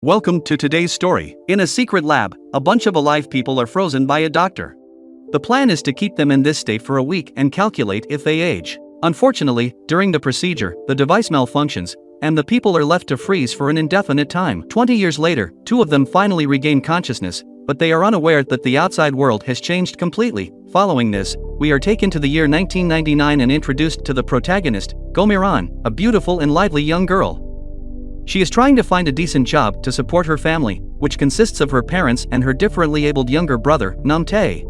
Welcome to today's story. In a secret lab, a bunch of alive people are frozen by a doctor. The plan is to keep them in this state for a week and calculate if they age. Unfortunately, during the procedure, the device malfunctions, and the people are left to freeze for an indefinite time. 20 years later, two of them finally regain consciousness, but they are unaware that the outside world has changed completely. Following this, we are taken to the year 1999 and introduced to the protagonist, Go Mi-ran, a beautiful and lively young girl. She is trying to find a decent job to support her family, which consists of her parents and her differently abled younger brother, Nam-tae.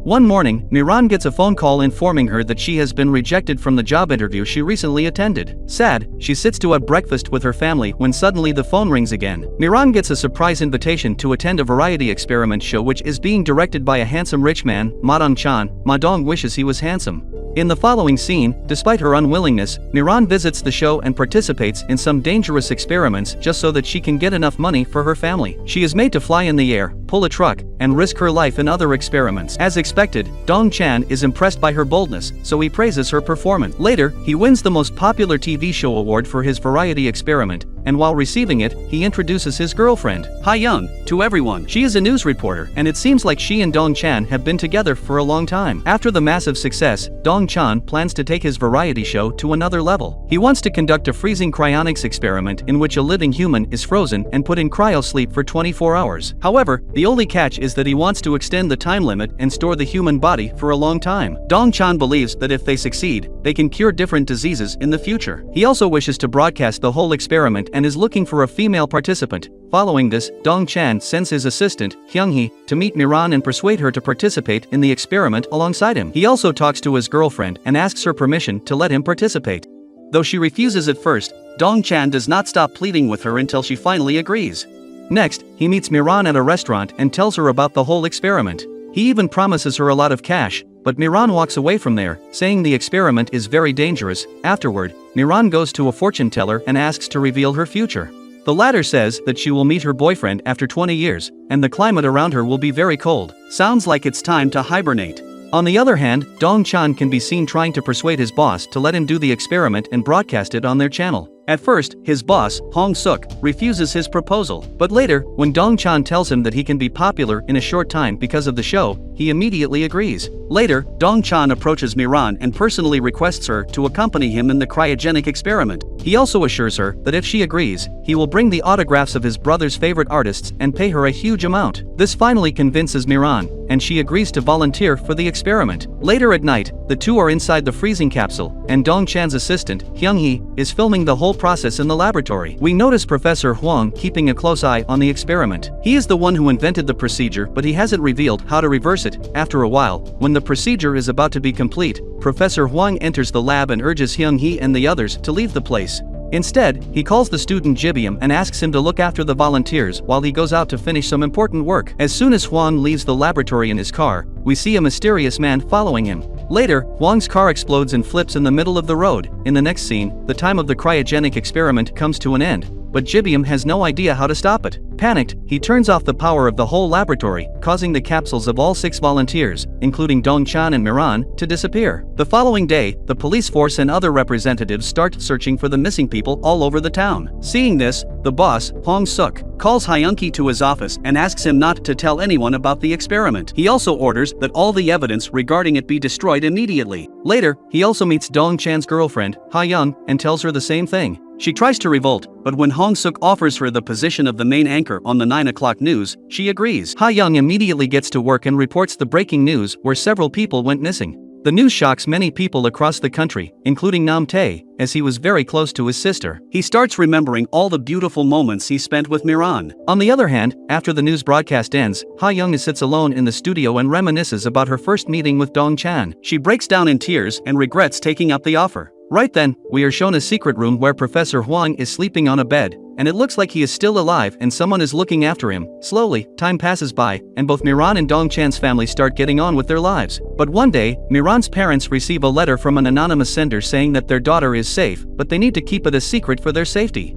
One morning, Mi-ran gets a phone call informing her that she has been rejected from the job interview she recently attended. Sad, she sits to have breakfast with her family when suddenly the phone rings again. Mi-ran gets a surprise invitation to attend a variety experiment show which is being directed by a handsome rich man, Ma Dong-chan. Ma Dong wishes he was handsome. In the following scene, despite her unwillingness, Mi-ran visits the show and participates in some dangerous experiments just so that she can get enough money for her family. She is made to fly in the air, pull a truck, and risk her life in other experiments. As expected, Dong-chan is impressed by her boldness, so he praises her performance. Later, he wins the most popular TV show award for his variety experiment, and while receiving it, he introduces his girlfriend, Ha-young, to everyone. She is a news reporter, and it seems like she and Dong-chan have been together for a long time. After the massive success, Dong-chan plans to take his variety show to another level. He wants to conduct a freezing cryonics experiment in which a living human is frozen and put in cryosleep for 24 hours. However, the only catch is that he wants to extend the time limit and store the human body for a long time. Dong-chan believes that if they succeed, they can cure different diseases in the future. He also wishes to broadcast the whole experiment and is looking for a female participant. Following this, Dong-chan sends his assistant, Hyung-hee, to meet Mi-ran and persuade her to participate in the experiment alongside him. He also talks to his girlfriend and asks her permission to let him participate. Though she refuses at first, Dong-chan does not stop pleading with her until she finally agrees. Next, he meets Mi-ran at a restaurant and tells her about the whole experiment. He even promises her a lot of cash, but Mi-ran walks away from there, saying the experiment is very dangerous. Afterward, Mi-ran goes to a fortune teller and asks to reveal her future. The latter says that she will meet her boyfriend after 20 years, and the climate around her will be very cold. Sounds like it's time to hibernate. On the other hand, Dong-chan can be seen trying to persuade his boss to let him do the experiment and broadcast it on their channel. At first, his boss, Hong-suk, refuses his proposal, but later, when Dong-chan tells him that he can be popular in a short time because of the show, he immediately agrees. Later, Dong-chan approaches Mi-ran and personally requests her to accompany him in the cryogenic experiment. He also assures her that if she agrees, he will bring the autographs of his brother's favorite artists and pay her a huge amount. This finally convinces Mi-ran, and she agrees to volunteer for the experiment. Later at night, the two are inside the freezing capsule, and Dong-chan's assistant, Hyung-hee, is filming the whole process in the laboratory. We notice Professor Huang keeping a close eye on the experiment. He is the one who invented the procedure, but he hasn't revealed how to reverse it. After a while, when the procedure is about to be complete, Professor Huang enters the lab and urges Hyung-hee and the others to leave the place. Instead, he calls the student Jibyum and asks him to look after the volunteers while he goes out to finish some important work. As soon as Huang leaves the laboratory in his car, we see a mysterious man following him. Later, Huang's car explodes and flips in the middle of the road. In the next scene, the time of the cryogenic experiment comes to an end, but Jibyum has no idea how to stop it. Panicked, he turns off the power of the whole laboratory, causing the capsules of all 6 volunteers, including Dong-chan and Mi-ran, to disappear. The following day, the police force and other representatives start searching for the missing people all over the town. Seeing this, the boss, Hong-suk, calls Hyung-hee to his office and asks him not to tell anyone about the experiment. He also orders that all the evidence regarding it be destroyed immediately. Later, he also meets Dong-chan's girlfriend, Ha-young, and tells her the same thing. She tries to revolt, but when Hong-suk offers her the position of the main anchor on the 9 o'clock news, she agrees. Ha-young immediately gets to work and reports the breaking news where several people went missing. The news shocks many people across the country, including Nam-tae, as he was very close to his sister. He starts remembering all the beautiful moments he spent with Mi-ran. On the other hand, after the news broadcast ends, Ha-young sits alone in the studio and reminisces about her first meeting with Dong-chan. She breaks down in tears and regrets taking up the offer. Right then, we are shown a secret room where Professor Huang is sleeping on a bed, and it looks like he is still alive and someone is looking after him. Slowly, time passes by, and both Mi-ran and Dong-chan's family start getting on with their lives. But one day, Mi-ran's parents receive a letter from an anonymous sender saying that their daughter is safe, but they need to keep it a secret for their safety.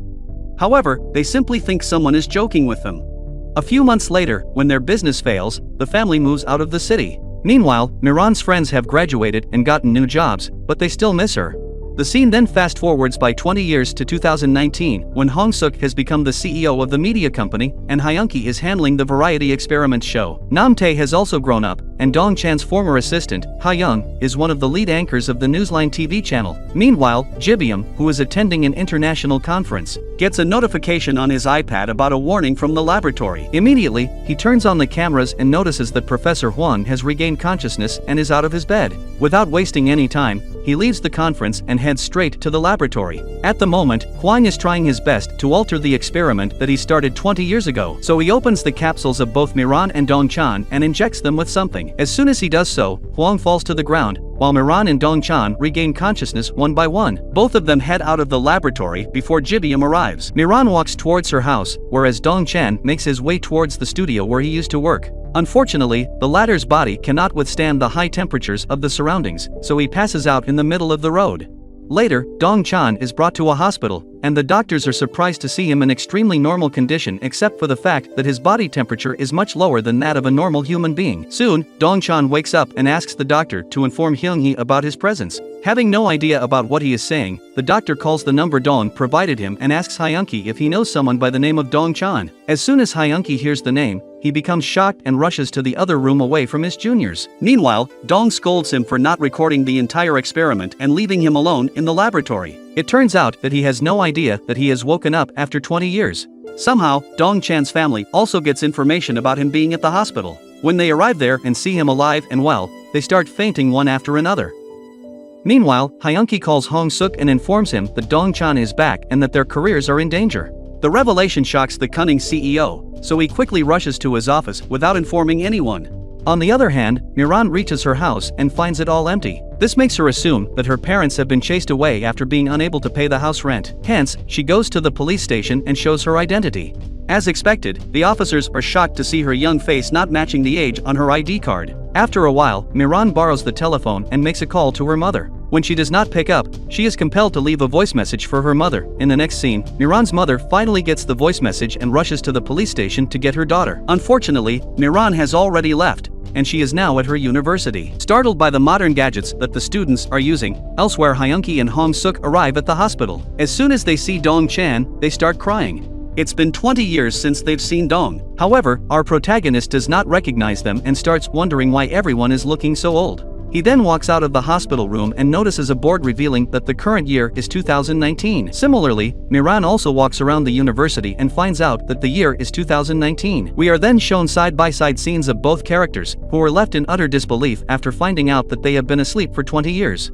However, they simply think someone is joking with them. A few months later, when their business fails, the family moves out of the city. Meanwhile, Mi-ran's friends have graduated and gotten new jobs, but they still miss her. The scene then fast-forwards by 20 years to 2019, when Hong-suk has become the CEO of the media company, and Hyunki is handling the variety experiments show. Nam-tae has also grown up, and Dong-chan's former assistant, Ha-young, is one of the lead anchors of the Newsline TV channel. Meanwhile, Ji-byum, who is attending an international conference, gets a notification on his iPad about a warning from the laboratory. Immediately, he turns on the cameras and notices that Professor Huang has regained consciousness and is out of his bed. Without wasting any time, he leaves the conference and heads straight to the laboratory. At the moment, Huang is trying his best to alter the experiment that he started 20 years ago. So he opens the capsules of both Miran and Dong-chan and injects them with something. As soon as he does so, Huang falls to the ground, while Miran and Dong-chan regain consciousness one by one. Both of them head out of the laboratory before Ji-byum arrives. Miran walks towards her house, whereas Dong-chan makes his way towards the studio where he used to work. Unfortunately, the latter's body cannot withstand the high temperatures of the surroundings, so he passes out in the middle of the road. Later, Dong-chan is brought to a hospital, and the doctors are surprised to see him in extremely normal condition except for the fact that his body temperature is much lower than that of a normal human being. Soon, Dong-chan wakes up and asks the doctor to inform Hyung-hee about his presence. Having no idea about what he is saying, the doctor calls the number Dong provided him and asks Hyunki if he knows someone by the name of Dong-chan. As soon as Hyunki hears the name, he becomes shocked and rushes to the other room away from his juniors. Meanwhile, Dong scolds him for not recording the entire experiment and leaving him alone in the laboratory. It turns out that he has no idea that he has woken up after 20 years. Somehow, Dong-chan's family also gets information about him being at the hospital. When they arrive there and see him alive and well, they start fainting one after another. Meanwhile, Hyunki calls Hong-suk and informs him that Dong-chan is back and that their careers are in danger. The revelation shocks the cunning CEO, so he quickly rushes to his office without informing anyone. On the other hand, Miran reaches her house and finds it all empty. This makes her assume that her parents have been chased away after being unable to pay the house rent. Hence, she goes to the police station and shows her identity. As expected, the officers are shocked to see her young face not matching the age on her ID card. After a while, Miran borrows the telephone and makes a call to her mother. When she does not pick up, she is compelled to leave a voice message for her mother. In the next scene, Miran's mother finally gets the voice message and rushes to the police station to get her daughter. Unfortunately, Miran has already left, and she is now at her university. Startled by the modern gadgets that the students are using, elsewhere Hyunki and Hong-suk arrive at the hospital. As soon as they see Dong-chan, they start crying. It's been 20 years since they've seen Dong. However, our protagonist does not recognize them and starts wondering why everyone is looking so old. He then walks out of the hospital room and notices a board revealing that the current year is 2019. Similarly, Miran also walks around the university and finds out that the year is 2019. We are then shown side-by-side scenes of both characters, who are left in utter disbelief after finding out that they have been asleep for 20 years.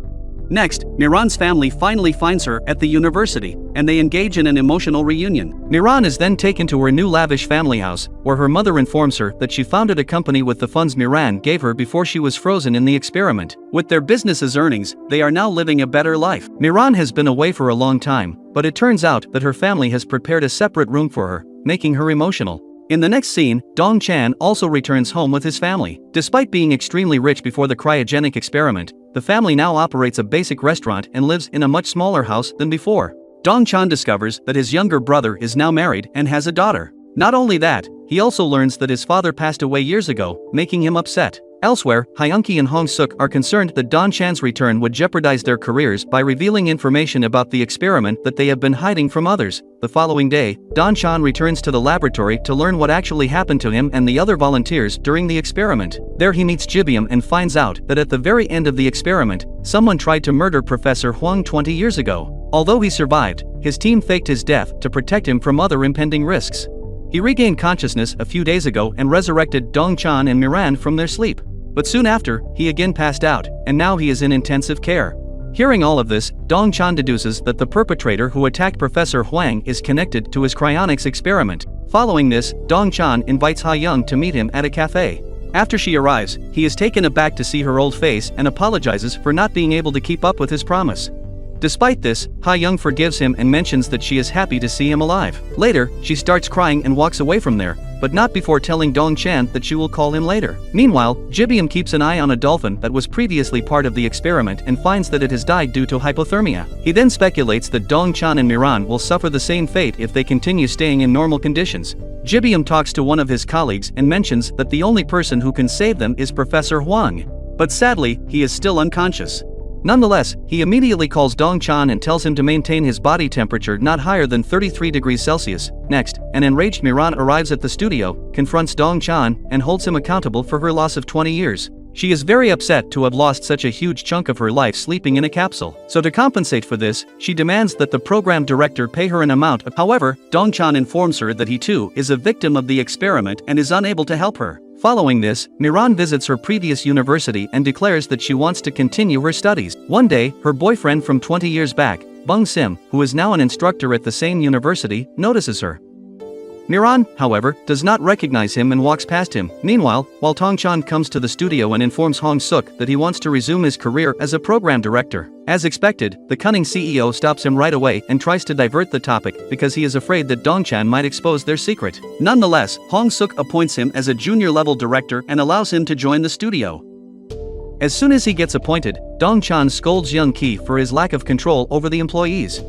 Next, Miran's family finally finds her at the university, and they engage in an emotional reunion. Miran is then taken to her new lavish family house, where her mother informs her that she founded a company with the funds Miran gave her before she was frozen in the experiment. With their business's earnings, they are now living a better life. Miran has been away for a long time, but it turns out that her family has prepared a separate room for her, making her emotional. In the next scene, Dong-chan also returns home with his family. Despite being extremely rich before the cryogenic experiment, the family now operates a basic restaurant and lives in a much smaller house than before. Dong-chan discovers that his younger brother is now married and has a daughter. Not only that, he also learns that his father passed away years ago, making him upset. Elsewhere, Hyunki and Hong-suk are concerned that Dong-chan's return would jeopardize their careers by revealing information about the experiment that they have been hiding from others. The following day, Dong-chan returns to the laboratory to learn what actually happened to him and the other volunteers during the experiment. There he meets Ji-byum and finds out that at the very end of the experiment, someone tried to murder Professor Huang 20 years ago. Although he survived, his team faked his death to protect him from other impending risks. He regained consciousness a few days ago and resurrected Dong-chan and Miran from their sleep. But soon after, he again passed out, and now he is in intensive care. Hearing all of this, Dong-chan deduces that the perpetrator who attacked Professor Huang is connected to his cryonics experiment. Following this, Dong-chan invites Ha-young to meet him at a cafe. After she arrives, he is taken aback to see her old face and apologizes for not being able to keep up with his promise. Despite this, Ha-young forgives him and mentions that she is happy to see him alive. Later, she starts crying and walks away from there, but not before telling Dong-chan that she will call him later. Meanwhile, Ji-byum keeps an eye on a dolphin that was previously part of the experiment and finds that it has died due to hypothermia. He then speculates that Dong-chan and Miran will suffer the same fate if they continue staying in normal conditions. Ji-byum talks to one of his colleagues and mentions that the only person who can save them is Professor Huang. But sadly, he is still unconscious. Nonetheless, he immediately calls Dong-chan and tells him to maintain his body temperature not higher than 33 degrees Celsius. Next, an enraged Mi-ran arrives at the studio, confronts Dong-chan, and holds him accountable for her loss of 20 years. She is very upset to have lost such a huge chunk of her life sleeping in a capsule. So to compensate for this, she demands that the program director pay her an amount. However, Dong-chan informs her that he too is a victim of the experiment and is unable to help her. Following this, Mi-ran visits her previous university and declares that she wants to continue her studies. One day, her boyfriend from 20 years back, Bung Sim, who is now an instructor at the same university, notices her. Mi-ran, however, does not recognize him and walks past him. Meanwhile, while Dong-chan comes to the studio and informs Hong-suk that he wants to resume his career as a program director. As expected, the cunning CEO stops him right away and tries to divert the topic because he is afraid that Dong-chan might expose their secret. Nonetheless, Hong-suk appoints him as a junior-level director and allows him to join the studio. As soon as he gets appointed, Dong-chan scolds Yoon-ki for his lack of control over the employees.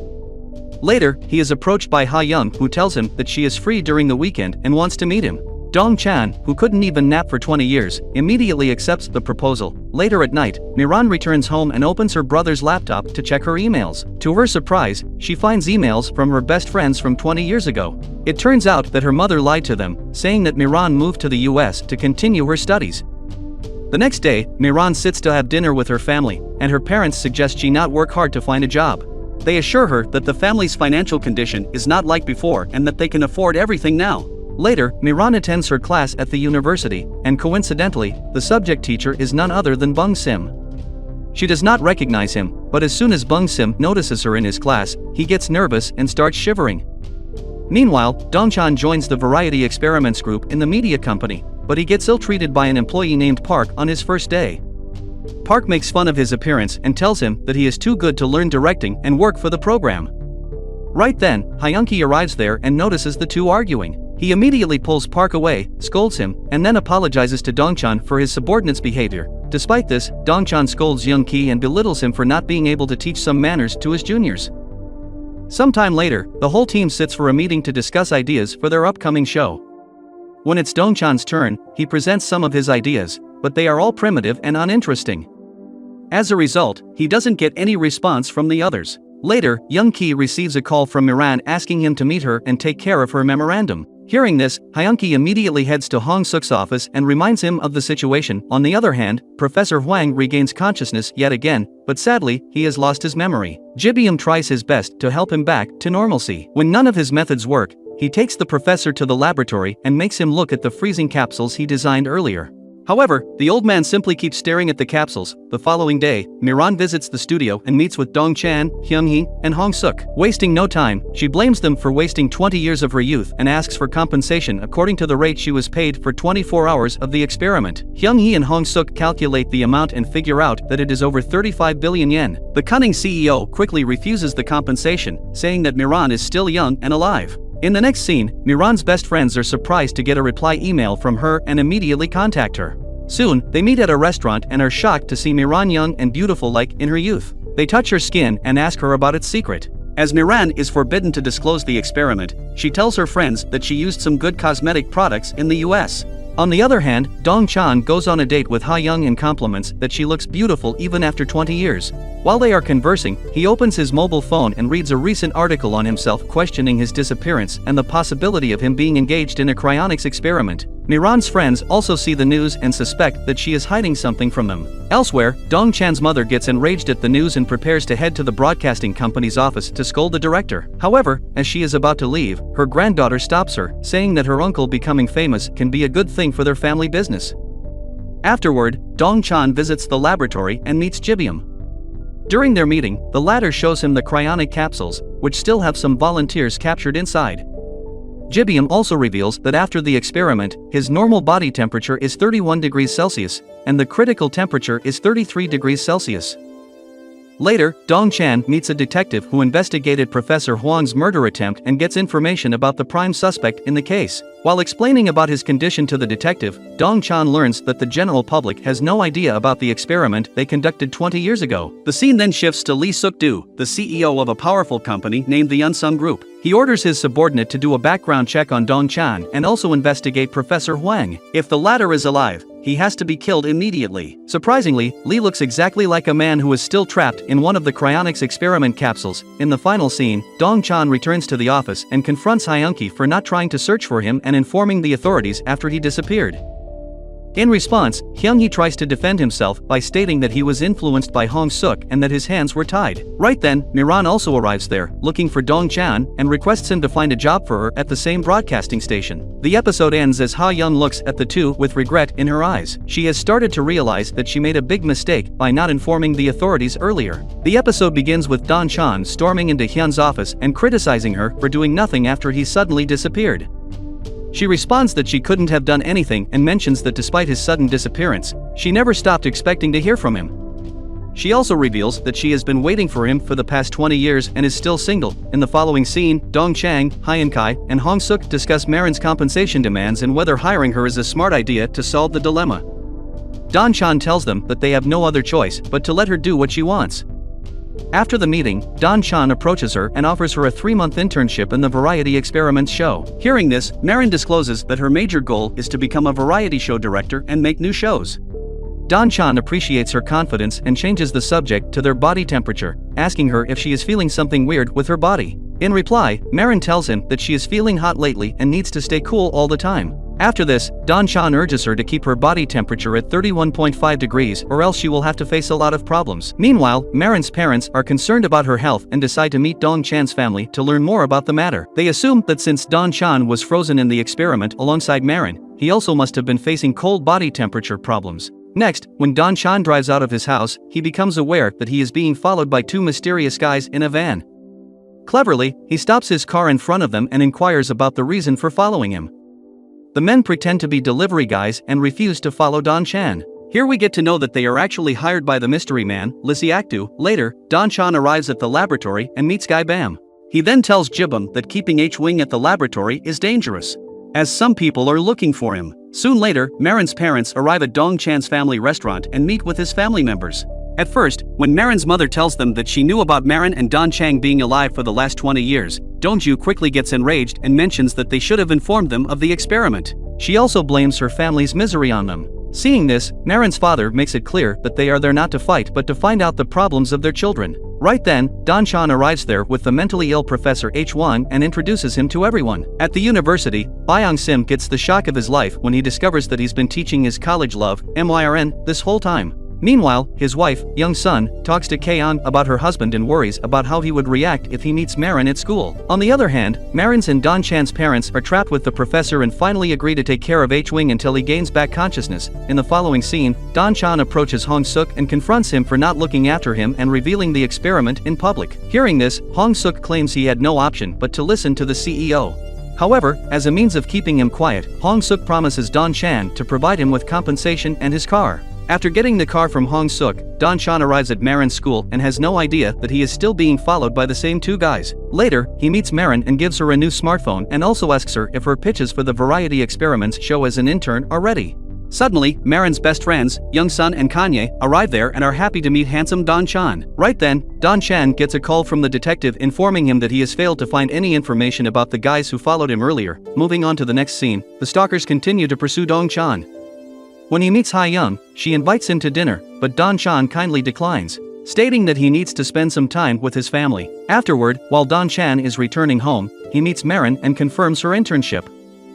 Later, he is approached by Ha-young, who tells him that she is free during the weekend and wants to meet him. Dong-chan, who couldn't even nap for 20 years, immediately accepts the proposal. Later at night, Mi-ran returns home and opens her brother's laptop to check her emails. To her surprise, she finds emails from her best friends from 20 years ago. It turns out that her mother lied to them, saying that Mi-ran moved to the US to continue her studies. The next day, Mi-ran sits to have dinner with her family, and her parents suggest she not work hard to find a job. They assure her that the family's financial condition is not like before and that they can afford everything now. Later, Mi-ran attends her class at the university, and coincidentally, the subject teacher is none other than Bung Sim. She does not recognize him, but as soon as Bung Sim notices her in his class, he gets nervous and starts shivering. Meanwhile, Dong-chan joins the Variety Experiments group in the media company, but he gets ill-treated by an employee named Park on his first day. Park makes fun of his appearance and tells him that he is too good to learn directing and work for the program. Right then, Ha-young-ki arrives there and notices the two arguing. He immediately pulls Park away, scolds him, and then apologizes to Dong-chan for his subordinate's behavior. Despite this, Dong-chan scolds Yoon-ki and belittles him for not being able to teach some manners to his juniors. Sometime later, the whole team sits for a meeting to discuss ideas for their upcoming show. When it's Dong-chan's turn, he presents some of his ideas, but they are all primitive and uninteresting. As a result, he doesn't get any response from the others. Later, Yoon-ki receives a call from Mi-ran asking him to meet her and take care of her memorandum. Hearing this, Ha-young-ki immediately heads to Hong-suk's office and reminds him of the situation. On the other hand, Professor Hwang regains consciousness yet again, but sadly, he has lost his memory. Ji-byum tries his best to help him back to normalcy. When none of his methods work, he takes the professor to the laboratory and makes him look at the freezing capsules he designed earlier. However, the old man simply keeps staring at the capsules. The following day, Mi-ran visits the studio and meets with Dong-chan, Hyung-hee, and Hong-suk. Wasting no time, she blames them for wasting 20 years of her youth and asks for compensation according to the rate she was paid for 24 hours of the experiment. Hyung-hee and Hong-suk calculate the amount and figure out that it is over 35 billion yen. The cunning CEO quickly refuses the compensation, saying that Mi-ran is still young and alive. In the next scene, Mi-ran's best friends are surprised to get a reply email from her and immediately contact her. Soon, they meet at a restaurant and are shocked to see Mi-ran young and beautiful like in her youth. They touch her skin and ask her about its secret. As Mi-ran is forbidden to disclose the experiment, she tells her friends that she used some good cosmetic products in the US. On the other hand, Dong-chan goes on a date with Ha-young and compliments that she looks beautiful even after 20 years. While they are conversing, he opens his mobile phone and reads a recent article on himself questioning his disappearance and the possibility of him being engaged in a cryonics experiment. Mi-ran's friends also see the news and suspect that she is hiding something from them. Elsewhere, Dong-chan's mother gets enraged at the news and prepares to head to the broadcasting company's office to scold the director. However, as she is about to leave, her granddaughter stops her, saying that her uncle becoming famous can be a good thing for their family business. Afterward, Dong-chan visits the laboratory and meets Ji-byum. During their meeting, the latter shows him the cryonic capsules, which still have some volunteers captured inside. Ji-byum also reveals that after the experiment, his normal body temperature is 31 degrees Celsius, and the critical temperature is 33 degrees Celsius. Later, Dong-chan meets a detective who investigated Professor Hwang's murder attempt and gets information about the prime suspect in the case. While explaining about his condition to the detective, Dong-chan learns that the general public has no idea about the experiment they conducted 20 years ago. The scene then shifts to Lee Suk-do, the CEO of a powerful company named the Unsung Group. He orders his subordinate to do a background check on Dong Chan and also investigate Professor Huang. If the latter is alive, he has to be killed immediately. Surprisingly, Lee looks exactly like a man who is still trapped in one of the cryonics experiment capsules. In the final scene, Dong Chan returns to the office and confronts Hyunki for not trying to search for him and informing the authorities after he disappeared. In response, Hyung-hee tries to defend himself by stating that he was influenced by Hong Suk and that his hands were tied. Right then, Miran also arrives there, looking for Dong Chan, and requests him to find a job for her at the same broadcasting station. The episode ends as Ha-yeon looks at the two with regret in her eyes. She has started to realize that she made a big mistake by not informing the authorities earlier. The episode begins with Don Chan storming into Hyun's office and criticizing her for doing nothing after he suddenly disappeared. She responds that she couldn't have done anything and mentions that despite his sudden disappearance, she never stopped expecting to hear from him. She also reveals that she has been waiting for him for the past 20 years and is still single. In the following scene, Dong Chang, Hyun-kai, and Hong Suk discuss Marin's compensation demands and whether hiring her is a smart idea to solve the dilemma. Don Chan tells them that they have no other choice but to let her do what she wants. After the meeting, Don Chan approaches her and offers her a 3-month internship in the Variety Experiments show. Hearing this, Marin discloses that her major goal is to become a variety show director and make new shows. Don Chan appreciates her confidence and changes the subject to their body temperature, asking her if she is feeling something weird with her body. In reply, Marin tells him that she is feeling hot lately and needs to stay cool all the time. After this, Don Chan urges her to keep her body temperature at 31.5 degrees or else she will have to face a lot of problems. Meanwhile, Marin's parents are concerned about her health and decide to meet Dong Chan's family to learn more about the matter. They assume that since Don Chan was frozen in the experiment alongside Marin, he also must have been facing cold body temperature problems. Next, when Don Chan drives out of his house, he becomes aware that he is being followed by 2 mysterious guys in a van. Cleverly, he stops his car in front of them and inquires about the reason for following him. The men pretend to be delivery guys and refuse to follow Don Chan. Here we get to know that they are actually hired by the mystery man, Lee Se-ah. Later, Don Chan arrives at the laboratory and meets Guy Bam. He then tells Jibum that keeping H-Wing at the laboratory is dangerous, as some people are looking for him. Soon later, Marin's parents arrive at Dong Chan's family restaurant and meet with his family members. At first, when Marin's mother tells them that she knew about Marin and Don Chang being alive for the last 20 years, Dongju quickly gets enraged and mentions that they should have informed them of the experiment. She also blames her family's misery on them. Seeing this, Marin's father makes it clear that they are there not to fight but to find out the problems of their children. Right then, Don Chan arrives there with the mentally ill Professor H1 and introduces him to everyone. At the university, Byung Sim gets the shock of his life when he discovers that he's been teaching his college love, Myrin, this whole time. Meanwhile, his wife, Young Sun, talks to Kaeon about her husband and worries about how he would react if he meets Marin at school. On the other hand, Marin's and Don Chan's parents are trapped with the professor and finally agree to take care of H-Wing until he gains back consciousness. In the following scene, Don Chan approaches Hong Suk and confronts him for not looking after him and revealing the experiment in public. Hearing this, Hong Suk claims he had no option but to listen to the CEO. However, as a means of keeping him quiet, Hong Suk promises Don Chan to provide him with compensation and his car. After getting the car from Hong Suk, Don Chan arrives at Marin's school and has no idea that he is still being followed by the same 2 guys. Later, he meets Marin and gives her a new smartphone and also asks her if her pitches for the Variety Experiments show as an intern are ready. Suddenly, Marin's best friends, Young Sun and Kanye, arrive there and are happy to meet handsome Don Chan. Right then, Don Chan gets a call from the detective informing him that he has failed to find any information about the guys who followed him earlier. Moving on to the next scene, the stalkers continue to pursue Dong Chan. When he meets Ha-young, she invites him to dinner, but Don Chan kindly declines, stating that he needs to spend some time with his family. Afterward, while Don Chan is returning home, he meets Marin and confirms her internship.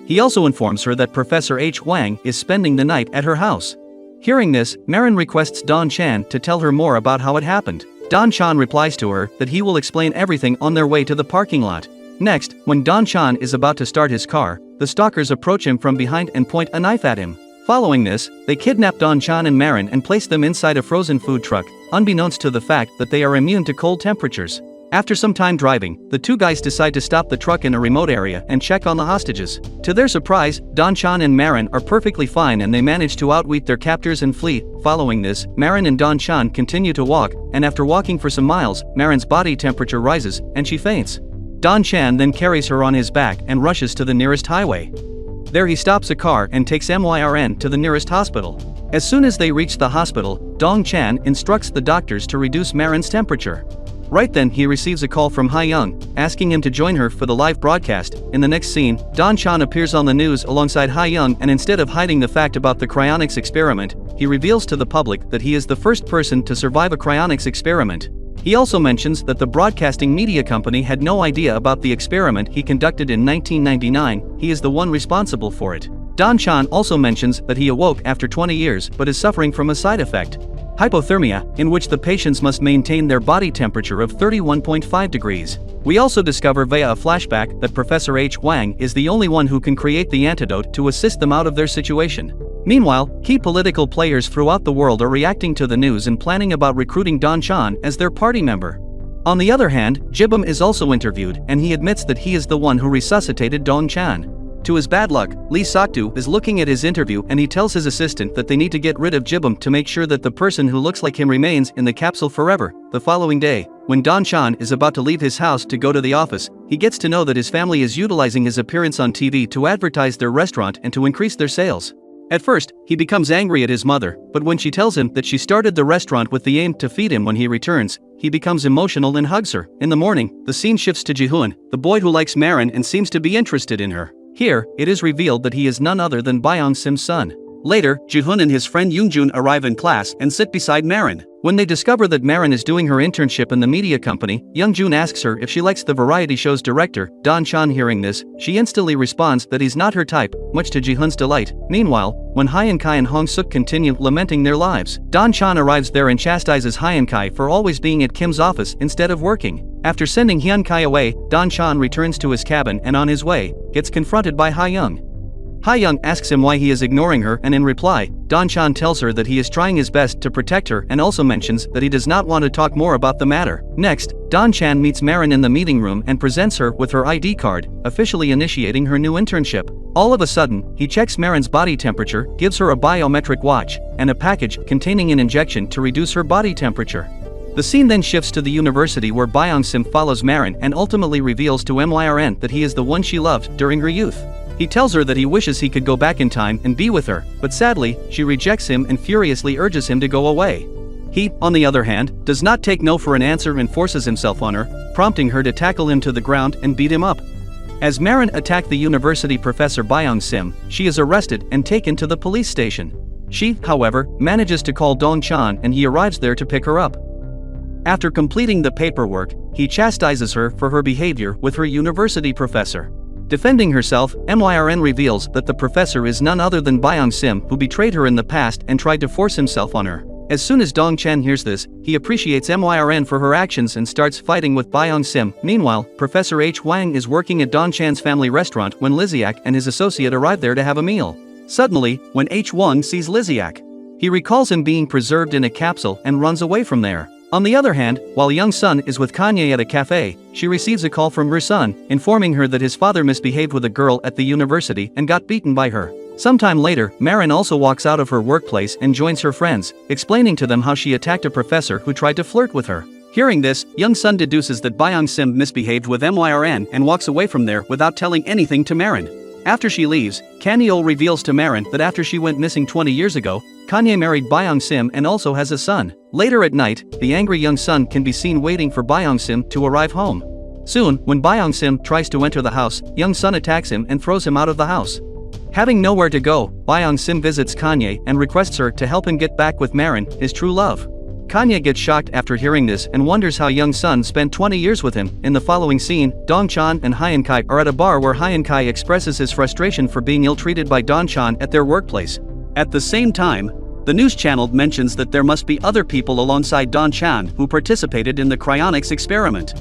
He also informs her that Professor H. Wang is spending the night at her house. Hearing this, Marin requests Don Chan to tell her more about how it happened. Don Chan replies to her that he will explain everything on their way to the parking lot. Next, when Don Chan is about to start his car, the stalkers approach him from behind and point a knife at him. Following this, they kidnap Don Chan and Marin and place them inside a frozen food truck, unbeknownst to the fact that they are immune to cold temperatures. After some time driving, the 2 guys decide to stop the truck in a remote area and check on the hostages. To their surprise, Don Chan and Marin are perfectly fine and they manage to outwit their captors and flee. Following this, Marin and Don Chan continue to walk, and after walking for some miles, Marin's body temperature rises, and she faints. Don Chan then carries her on his back and rushes to the nearest highway. There he stops a car and takes Myrin to the nearest hospital. As soon as they reach the hospital, Dong Chan instructs the doctors to reduce Marin's temperature. Right then he receives a call from Ha-young, asking him to join her for the live broadcast. In the next scene, Don Chan appears on the news alongside Ha-young, and instead of hiding the fact about the cryonics experiment, he reveals to the public that he is the first person to survive a cryonics experiment. He also mentions that the broadcasting media company had no idea about the experiment he conducted in 1999, he is the one responsible for it. Don Chan also mentions that he awoke after 20 years but is suffering from a side effect, hypothermia, in which the patients must maintain their body temperature of 31.5 degrees. We also discover via a flashback that Professor H. Wang is the only one who can create the antidote to assist them out of their situation. Meanwhile, key political players throughout the world are reacting to the news and planning about recruiting Don Chan as their party member. On the other hand, Jibum is also interviewed, and he admits that he is the one who resuscitated Don Chan. To his bad luck, Lee Sok-do is looking at his interview, and he tells his assistant that they need to get rid of Jibum to make sure that the person who looks like him remains in the capsule forever. The following day, when Don Chan is about to leave his house to go to the office, he gets to know that his family is utilizing his appearance on TV to advertise their restaurant and to increase their sales. At first, he becomes angry at his mother, but when she tells him that she started the restaurant with the aim to feed him when he returns, he becomes emotional and hugs her. In the morning, the scene shifts to Ji-hoon, the boy who likes Marin and seems to be interested in her. Here, it is revealed that he is none other than Byung-sim's son. Later, Ji-hoon and his friend Yoongjun arrive in class and sit beside Marin. When they discover that Marin is doing her internship in the media company, Yoongjun asks her if she likes the variety show's director. Don Chan, hearing this, she instantly responds that he's not her type, much to Ji-hoon's delight. Meanwhile, when Hyun-kai and Hong-suk continue lamenting their lives, Don Chan arrives there and chastises Hyun-kai for always being at Kim's office instead of working. After sending Hyun-kai away, Don Chan returns to his cabin and on his way, gets confronted by Ha-young. Ha-young asks him why he is ignoring her, and in reply, Don Chan tells her that he is trying his best to protect her and also mentions that he does not want to talk more about the matter. Next, Don Chan meets Marin in the meeting room and presents her with her ID card, officially initiating her new internship. All of a sudden, he checks Marin's body temperature, gives her a biometric watch, and a package containing an injection to reduce her body temperature. The scene then shifts to the university where Byung-sim follows Marin and ultimately reveals to Myrin that he is the one she loved during her youth. He tells her that he wishes he could go back in time and be with her, but sadly, she rejects him and furiously urges him to go away. He, on the other hand, does not take no for an answer and forces himself on her, prompting her to tackle him to the ground and beat him up. As Marin attacked the university professor Byung-sim, she is arrested and taken to the police station. She, however, manages to call Don Chan and he arrives there to pick her up. After completing the paperwork, he chastises her for her behavior with her university professor. Defending herself, Myrin reveals that the professor is none other than Byung-sim, who betrayed her in the past and tried to force himself on her. As soon as Dong Chen hears this, he appreciates Myrin for her actions and starts fighting with Byung-sim. Meanwhile, Professor H. Wang is working at Don Chan's family restaurant when Liziak and his associate arrive there to have a meal. Suddenly, when H. Wang sees Liziak, he recalls him being preserved in a capsule and runs away from there. On the other hand, while Young Sun is with Kanye at a cafe, she receives a call from Ru-sun, informing her that his father misbehaved with a girl at the university and got beaten by her. Sometime later, Marin also walks out of her workplace and joins her friends, explaining to them how she attacked a professor who tried to flirt with her. Hearing this, Young Sun deduces that Byung-sim misbehaved with Myrin and walks away from there without telling anything to Marin. After she leaves, Kanye reveals to Marin that after she went missing 20 years ago, Kanye married Byung-sim and also has a son. Later at night, the angry Young Sun can be seen waiting for Byung-sim to arrive home. Soon, when Byung-sim tries to enter the house, Young Sun attacks him and throws him out of the house. Having nowhere to go, Byung-sim visits Kanye and requests her to help him get back with Marin, his true love. Kanye gets shocked after hearing this and wonders how Young Sun spent 20 years with him. In the following scene, Dong Chan and Hyun-kai are at a bar where Hyun-kai expresses his frustration for being ill-treated by Don Chan at their workplace. At the same time, the news channel mentions that there must be other people alongside Don Chan who participated in the cryonics experiment.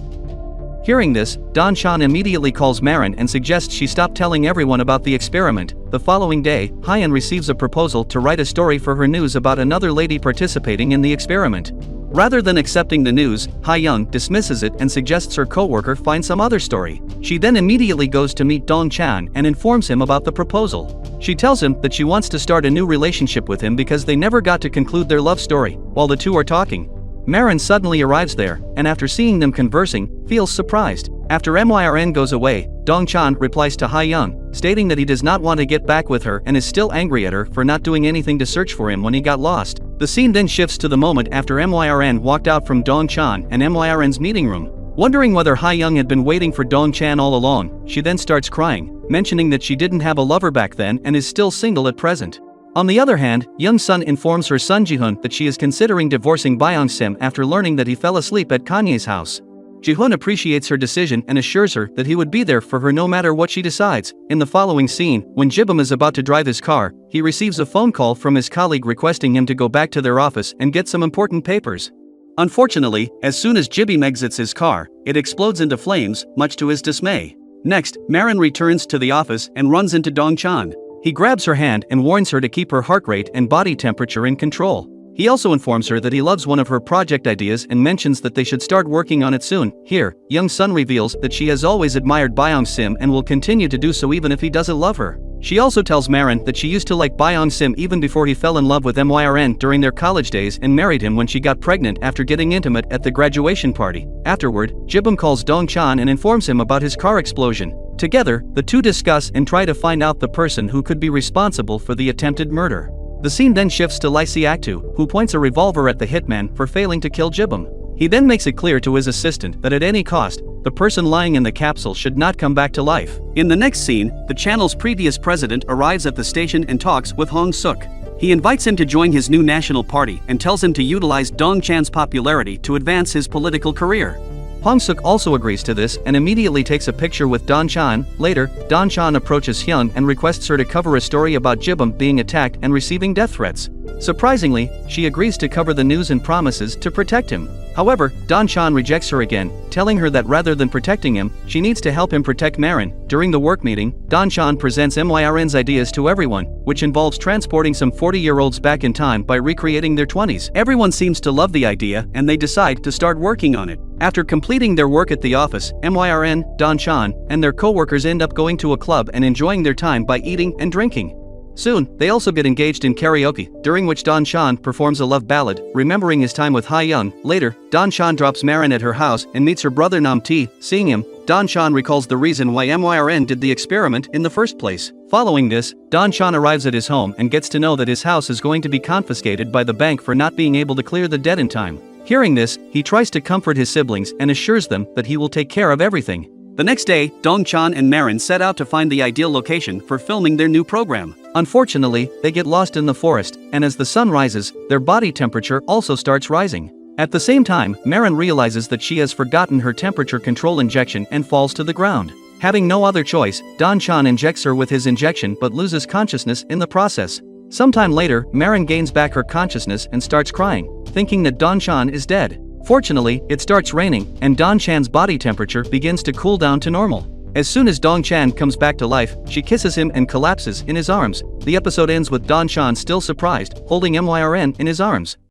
Hearing this, Don Chan immediately calls Marin and suggests she stop telling everyone about the experiment. The following day, Hyun receives a proposal to write a story for her news about another lady participating in the experiment. Rather than accepting the news, Ha-young dismisses it and suggests her co-worker find some other story. She then immediately goes to meet Dong Chan and informs him about the proposal. She tells him that she wants to start a new relationship with him because they never got to conclude their love story. While the two are talking, Marin suddenly arrives there, and after seeing them conversing, feels surprised. After MYRN goes away, Dong-chan replies to Ha-young, stating that he does not want to get back with her and is still angry at her for not doing anything to search for him when he got lost. The scene then shifts to the moment after MYRN walked out from Dong-chan and MYRN's meeting room. Wondering whether Ha-young had been waiting for Dong-chan all along, she then starts crying, mentioning that she didn't have a lover back then and is still single at present. On the other hand, Young-sun informs her son Ji-hoon that she is considering divorcing Byung-sim after learning that he fell asleep at Kanye's house. Ji-hoon appreciates her decision and assures her that he would be there for her no matter what she decides. In the following scene, when Jibum is about to drive his car, he receives a phone call from his colleague requesting him to go back to their office and get some important papers. Unfortunately, as soon as Jibum exits his car, it explodes into flames, much to his dismay. Next, Marin returns to the office and runs into Dong-chan. He grabs her hand and warns her to keep her heart rate and body temperature in control. He also informs her that he loves one of her project ideas and mentions that they should start working on it soon. Here, Young-sun reveals that she has always admired Byung-sim and will continue to do so even if he doesn't love her. She also tells Marin that she used to like Byung-sim even before he fell in love with MYRN during their college days and married him when she got pregnant after getting intimate at the graduation party. Afterward, Jibum calls Dong-chan and informs him about his car explosion. Together, the two discuss and try to find out the person who could be responsible for the attempted murder. The scene then shifts to Lee Se-ah, who points a revolver at the hitman for failing to kill Jibum. He then makes it clear to his assistant that at any cost, the person lying in the capsule should not come back to life. In the next scene, the channel's previous president arrives at the station and talks with Hong Suk. He invites him to join his new national party and tells him to utilize Dong-chan's popularity to advance his political career. Hong Suk also agrees to this and immediately takes a picture with Dong-chan. Later, Dong-chan approaches Hyun and requests her to cover a story about Jibum being attacked and receiving death threats. Surprisingly, she agrees to cover the news and promises to protect him. However, Dong-chan rejects her again, telling her that rather than protecting him, she needs to help him protect Marin. During the work meeting, Dong-chan presents MYRN's ideas to everyone, which involves transporting some 40-year-olds back in time by recreating their 20s. Everyone seems to love the idea and they decide to start working on it. After completing their work at the office, MYRN, Dong-chan, and their co-workers end up going to a club and enjoying their time by eating and drinking. Soon, they also get engaged in karaoke, during which Dong-chan performs a love ballad, remembering his time with Ha-young. Later, Dong-chan drops Marin at her house and meets her brother Nam-tae. Seeing him, Dong-chan recalls the reason why MYRN did the experiment in the first place. Following this, Dong-chan arrives at his home and gets to know that his house is going to be confiscated by the bank for not being able to clear the debt in time. Hearing this, he tries to comfort his siblings and assures them that he will take care of everything. The next day, Dong-chan and Marin set out to find the ideal location for filming their new program. Unfortunately, they get lost in the forest, and as the sun rises, their body temperature also starts rising. At the same time, Marin realizes that she has forgotten her temperature control injection and falls to the ground. Having no other choice, Dong-chan injects her with his injection but loses consciousness in the process. Sometime later, Marin gains back her consciousness and starts crying, thinking that Dong-chan is dead. Fortunately, it starts raining, and Dong-chan's body temperature begins to cool down to normal. As soon as Dong-chan comes back to life, she kisses him and collapses in his arms. The episode ends with Dong-chan still surprised, holding MYRN in his arms.